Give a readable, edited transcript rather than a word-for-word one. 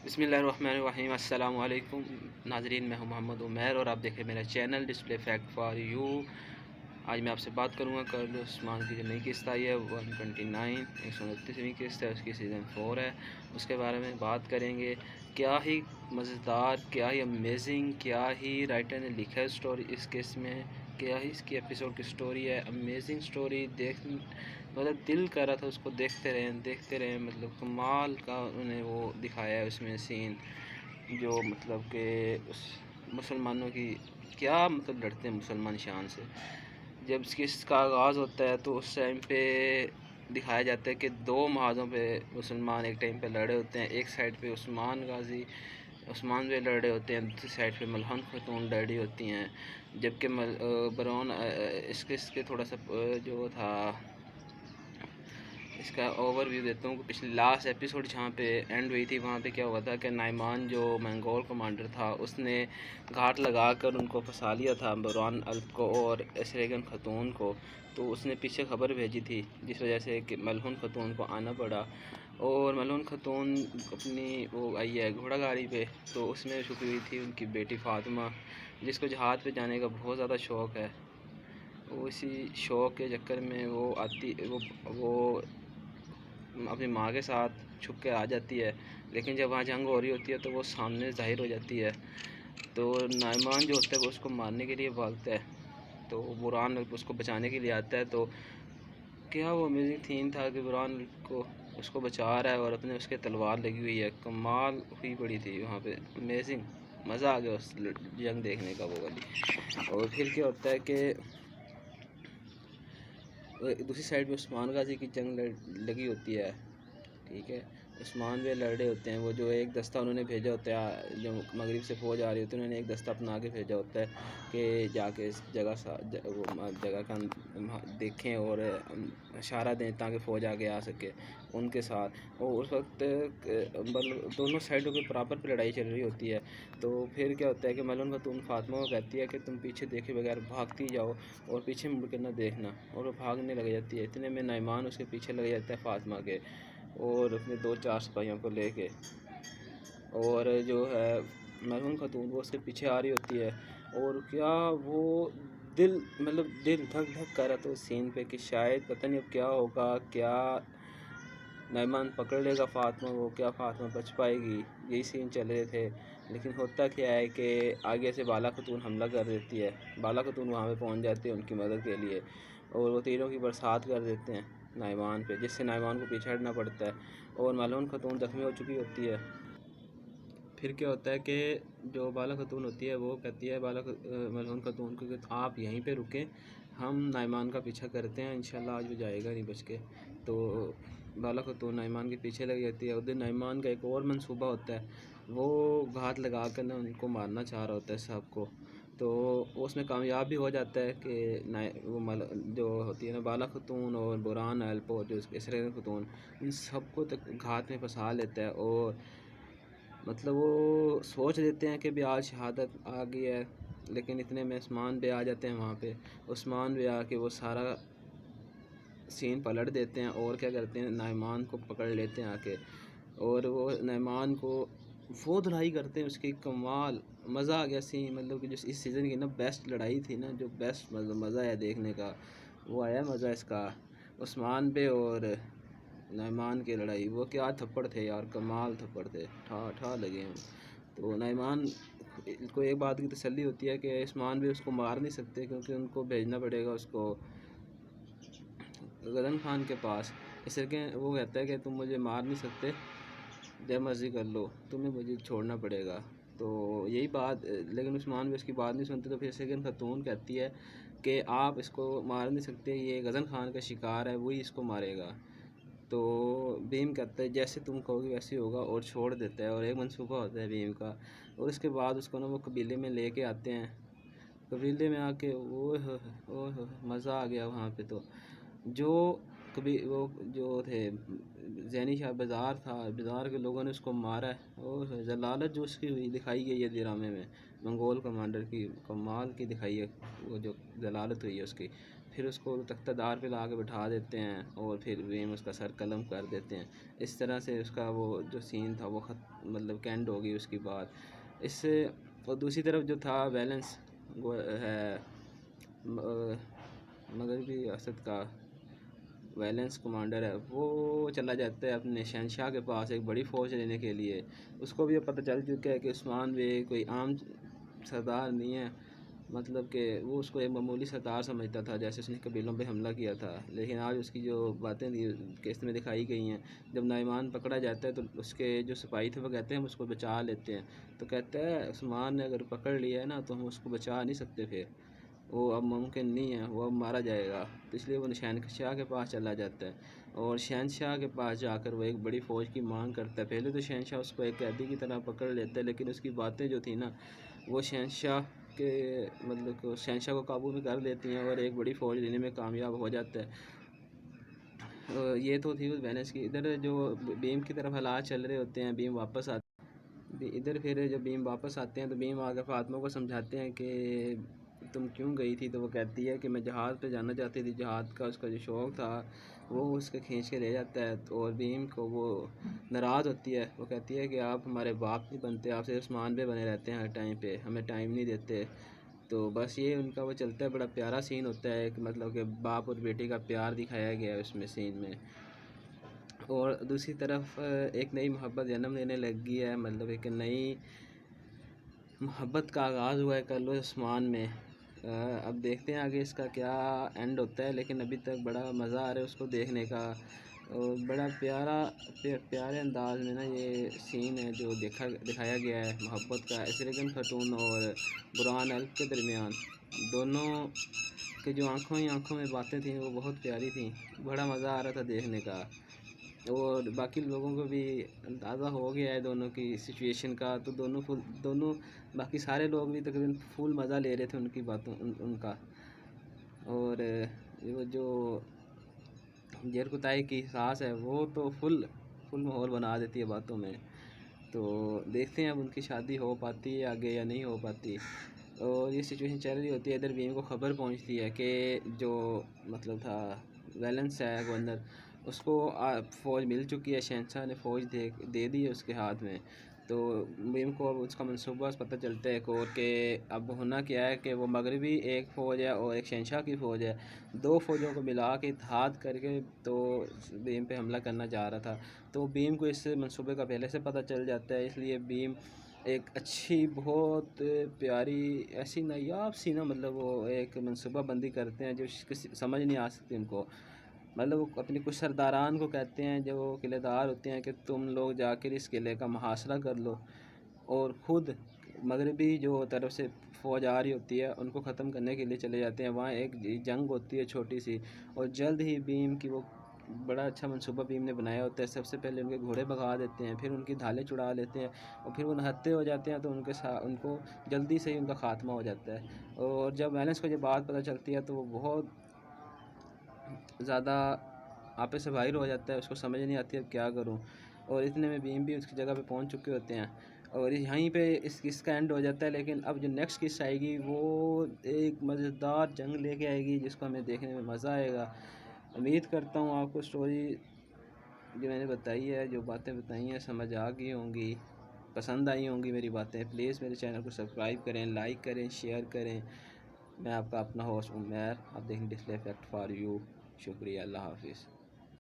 बिस्मिल्लाहिर्रहमानिर्रहीम अस्सलाम वालेकुम नाजरीन, मैं हूं मोहम्मद उमैर और आप देख रहे हैं मेरा channel display fact for you. आज मैं आपसे बात करूंगा कल उस्मान की जो नई किस्त आई है 129 129वीं किस्त है, उसकी सीज़न 4 है। उसके बारे में बात करेंगे। क्या ही मज़ेदार, क्या ही अमेजिंग, क्या ही राइटर ने लिखा है स्टोरी इस किस्त में, क्या ही इसकी एपिसोड की स्टोरी है। अमेजिंग स्टोरी, देख मतलब दिल कर रहा था उसको देखते रहें। मतलब कमाल का उन्होंने वो दिखाया है उसमें सीन, जो मतलब कि उस मुसलमानों की क्या मतलब लड़ते हैं मुसलमान शान से। जब इसका आगाज़ होता है तो उस टाइम पे दिखाया जाता है कि दो महाजों पे मुसलमान एक टाइम पे लड़े होते हैं। एक साइड पे उस्मान पे लड़े होते हैं, दूसरी साइड पे मलहन खातून लड़ी होती हैं। जबकि बरौन इसके थोड़ा सा जो था, इसका ओवरव्यू देता हूँ कि पिछले लास्ट एपिसोड जहाँ पे एंड हुई थी, वहाँ पे क्या हुआ था कि नाइमान जो मंगोल कमांडर था उसने घाट लगाकर उनको फंसा लिया था, बुरहान अल्प को और एसरेगन खतून को। तो उसने पीछे खबर भेजी थी जिस वजह से कि मलहून खतून को आना पड़ा। और मलहून खतून अपनी वो आई है घोड़ा गाड़ी पे, तो उसमें छुपी हुई थी उनकी बेटी फ़ातिमा, जिसको जहाज़ पे जाने का बहुत ज़्यादा शौक़ है। वो इसी शौक़ के चक्कर में वो आती वो अपनी माँ के साथ छुप के आ जाती है। लेकिन जब वहाँ जंग हो रही होती है तो वो सामने ज़ाहिर हो जाती है। तो नाइमान जो होता है वो उसको मारने के लिए भागता है, तो बुरहान उसको बचाने के लिए आता है। तो क्या वो अमेजिंग थीम था कि बुरहान को उसको बचा रहा है और अपने उसके तलवार लगी हुई है। कमाल हुई पड़ी थी वहाँ पे, अमेजिंग मज़ा आ गया उस जंग देखने का वो वाली। और फिर क्या होता है कि दूसरी साइड पे उस्मान गाजी की जंग लगी होती है। ठीक है, उस्मान वे लड़ रहे होते हैं। वो जो एक दस्ता उन्होंने भेजा होता है, जो मगरिब से फ़ौज आ रही होती है, उन्होंने एक दस्ता अपना के भेजा होता है कि जाके इस वो जगह का देखें और इशारा दें ताकि फ़ौज आगे आ सके उनके साथ। और उस वक्त मतलब दोनों साइडों के बराबर पर लड़ाई चल रही होती है। तो फिर क्या होता है कि मलून खातून फातिमा को कहती है कि तुम पीछे देखे बगैर भागती जाओ और पीछे मुड़ के ना देखना, और वो भागने लग जाती है। इतने में नाइमान उसके पीछे लग जाता है फातिमा के, और अपने 2-4 सिपाहियों को लेके। और जो है मरहूम खातून वो उसके पीछे आ रही होती है। और क्या वो दिल धक धक कर रहा था उस सीन पे कि शायद पता नहीं अब क्या होगा, क्या नाइमान पकड़ लेगा फातिमा को, क्या फातिमा बच पाएगी, यही सीन चल रहे थे। लेकिन होता क्या है कि आगे से बाला खातून हमला कर देती है। बाला खातून वहाँ पे पहुँच जाती है उनकी मदद के लिए, और वो तीरों की बरसात कर देते हैं नाइमान पे, जिससे नाइमान को पीछे हटना पड़ता है। और मलून खातून ज़ख्मी हो चुकी होती है। फिर क्या होता है कि जो बाला खातून होती है वो कहती है मलून खातून को कि आप यहीं पे रुकें, हम नाइमान का पीछा करते हैं, इंशाल्लाह आज वो जाएगा नहीं बच के। तो बाला खातून नाइमान के पीछे लग जाती है। उधर नाइमान का एक और मंसूबा होता है, वो घात लगा कर ना उनको मारना चाह रहा होता है सबको। तो उसमें कामयाब भी हो जाता है कि जो होती है ना बाला खातून और बुरहान अल्प और जो इसरे खातून, इन सबको तक घात में फंसा लेता है। और मतलब वो सोच लेते हैं कि भी आज शहादत आ गई है। लेकिन इतने में उस्मान बे आ जाते हैं वहाँ पे। उस्मान बे आके वो सारा सीन पलट देते हैं और क्या करते हैं, नाइमान को पकड़ लेते हैं आके। और वो नाइमान को वो धुलाई करते हैं उसकी, कमाल मज़ा आ गया सीन। मतलब कि जो इस सीज़न की ना बेस्ट लड़ाई थी ना, जो बेस्ट मज़ा आया देखने का, वो आया मज़ा इसका। उस्मान बे और नाइमान की लड़ाई, वो क्या थप्पड़ थे यार, कमाल थप्पड़ थे, ठा ठा लगे हैं। तो नाइमान को एक बात की तसल्ली होती है कि उस्मान भी उसको मार नहीं सकते, क्योंकि उनको भेजना पड़ेगा उसको गदन खान के पास। इसलिए वो कहता है कि तुम मुझे मार नहीं सकते, जब मर्ज़ी कर लो, तुम्हें मुझे छोड़ना पड़ेगा। तो यही बात, लेकिन उस्मान भी उसकी बात नहीं सुनते। तो फिर सेकंड खातून कहती है कि आप इसको मार नहीं सकते, ये गज़न खान का शिकार है, वही इसको मारेगा। तो भीम कहता है जैसे तुम कहोगे वैसे ही होगा, और छोड़ देता है। और एक मंसूबा होता है भीम का। और इसके बाद उसको ना वो कबीले में लेके आते हैं। कबीले में आके ओह मज़ा आ गया वहाँ पे। तो जो कभी वो जो थे जैनी शाह बाज़ार था, बाज़ार के लोगों ने उसको मारा है। और जलालत जो उसकी हुई दिखाई गई है ड्रामे में, मंगोल कमांडर की कमाल की दिखाई है, वो जो जलालत हुई है उसकी। फिर उसको तख्तादार पे ला के बिठा देते हैं और फिर भीम उसका सर कलम कर देते हैं। इस तरह से उसका वो जो सीन था वो मतलब कैंड हो गई उसकी बात इससे। और दूसरी तरफ जो था बैलेंस वो है मगरबी असद का वैलेंस कमांडर है, वो चला जाता है अपने शहनशाह के पास एक बड़ी फ़ौज लेने के लिए। उसको भी पता चल चुका है कि उस्मान भी कोई आम सरदार नहीं है, मतलब कि वो उसको एक मामूली सरदार समझता था जैसे उसने कबीलों पे हमला किया था। लेकिन आज उसकी जो बातें थी केस में दिखाई गई हैं, जब नाइमान पकड़ा जाता है तो उसके जो सिपाही थे वो कहते हैं हम उसको बचा लेते हैं, तो कहता है उस्मान ने अगर पकड़ लिया है ना तो हम उसको बचा नहीं सकते, फिर वो अब मुमकिन नहीं है, वो अब मारा जाएगा। तो इसलिए वो शहनशाह के पास चला जाता है और शहनशाह के पास जाकर वो एक बड़ी फ़ौज की मांग करता है। पहले तो शहनशाह उसको एक कैदी की तरह पकड़ लेता है, लेकिन उसकी बातें जो थी ना वो शहनशाह के मतलब शहनशाह को काबू में कर लेती हैं और एक बड़ी फ़ौज लेने में कामयाब हो जाता है। ये तो थी उस बैलेंस की। इधर जो भीम की तरफ हालात चल रहे होते हैं, भीम वापस आते इधर, फिर जब भीम वापस आते हैं तो भीम आकर फातिमा को समझाते हैं कि तुम क्यों गई थी, तो वो कहती है कि मैं जहाज़ पे जाना चाहती थी, जहाज़ का उसका जो शौक़ था वो उसके खींच के ले जाता है। तो और भीम को वो नाराज़ होती है, वो कहती है कि आप हमारे बाप नहीं बनते, आप सिर्फ उस्मान पे बने रहते हैं, हर टाइम पे हमें टाइम नहीं देते। तो बस ये उनका वो चलता है, बड़ा प्यारा सीन होता है, एक मतलब कि बाप और बेटी का प्यार दिखाया गया है उसमें सीन में। और दूसरी तरफ एक नई मोहब्बत जन्म लेने लगी है, मतलब एक नई मोहब्बत का आगाज़ हुआ है कल उस्मान में। अब देखते हैं आगे इसका क्या एंड होता है, लेकिन अभी तक बड़ा मज़ा आ रहा है उसको देखने का। और बड़ा प्यारे अंदाज में ना ये सीन है जो दिखाया गया है मोहब्बत का एशरगन खातून और बुरहान अल्फ के दरमियान। दोनों की जो आंखों ही आंखों में बातें थी वो बहुत प्यारी थी, बड़ा मज़ा आ रहा था देखने का। और बाकी लोगों को भी अंदाज़ा हो गया है दोनों की सिचुएशन का, तो दोनों बाकी सारे लोग भी तकरीबन फुल मज़ा ले रहे थे उनकी बातों उनका। और वो जो जरकुताई की सांस है वो तो फुल माहौल बना देती है बातों में। तो देखते हैं अब उनकी शादी हो पाती है आगे या नहीं हो पाती। और ये सिचुएशन चल रही होती है, इधर भीम को ख़बर पहुंचती है कि जो मतलब था वैलेंस है गवर्नर, उसको फ़ौज मिल चुकी है, शहंशाह ने फ़ौज दे दी है उसके हाथ में। तो भीम को अब उसका मनसूबा पता चलता है एक और के अब होना क्या है कि वो मगरबी एक फ़ौज है और एक शहंशाह की फ़ौज है, दो फ़ौजों को मिला के इत्तेहाद करके तो भीम पे हमला करना चाह रहा था। तो भीम को इस मनसूबे का पहले से पता चल जाता है, इसलिए भीम एक अच्छी बहुत प्यारी ऐसी नायाब सी ना मतलब वो एक मनसूबाबंदी करते हैं जो किसी समझ नहीं आ सकती उनको। मतलब वो अपने कुछ सरदारान को कहते हैं जो किलेदार होते हैं कि तुम लोग जाकर इस किले का मुहासरा कर लो, और ख़ुद मगरबी जो तरफ से फ़ौज आ रही होती है उनको ख़त्म करने के लिए चले जाते हैं। वहाँ एक जंग होती है छोटी सी, और जल्द ही भीम की वो बड़ा अच्छा मनसूबा भीम ने बनाया होता है। सबसे पहले उनके घोड़े भगा देते हैं, फिर उनकी ढालें छुड़ा लेते हैं, और फिर वो नहत्ते हो जाते हैं, तो उनको जल्दी से ही उनका ख़ात्मा हो जाता है। और जब वैलेंस को ये बात पता चलती है तो वो बहुत ज़्यादा आपस से बाहर हो जाता है, उसको समझ नहीं आती अब क्या करूं। और इतने में भीम भी उसकी जगह पे पहुंच चुके होते हैं, और यहीं पे इसका एंड हो जाता है। लेकिन अब जो नेक्स्ट किस्त आएगी वो एक मज़ेदार जंग लेके आएगी जिसको हमें देखने में मज़ा आएगा। उम्मीद करता हूँ आपको स्टोरी जो मैंने बताई है, जो बातें बताई हैं, समझ आ गई होंगी, पसंद आई होंगी मेरी बातें। प्लीज़ मेरे चैनल को सब्सक्राइब करें, लाइक करें, शेयर करें। मैं आपका अपना होस्ट उमैर, आप देखें डिस्प्ले इफेक्ट फॉर यू। शुक्रिया, अल्लाह हाफिज़।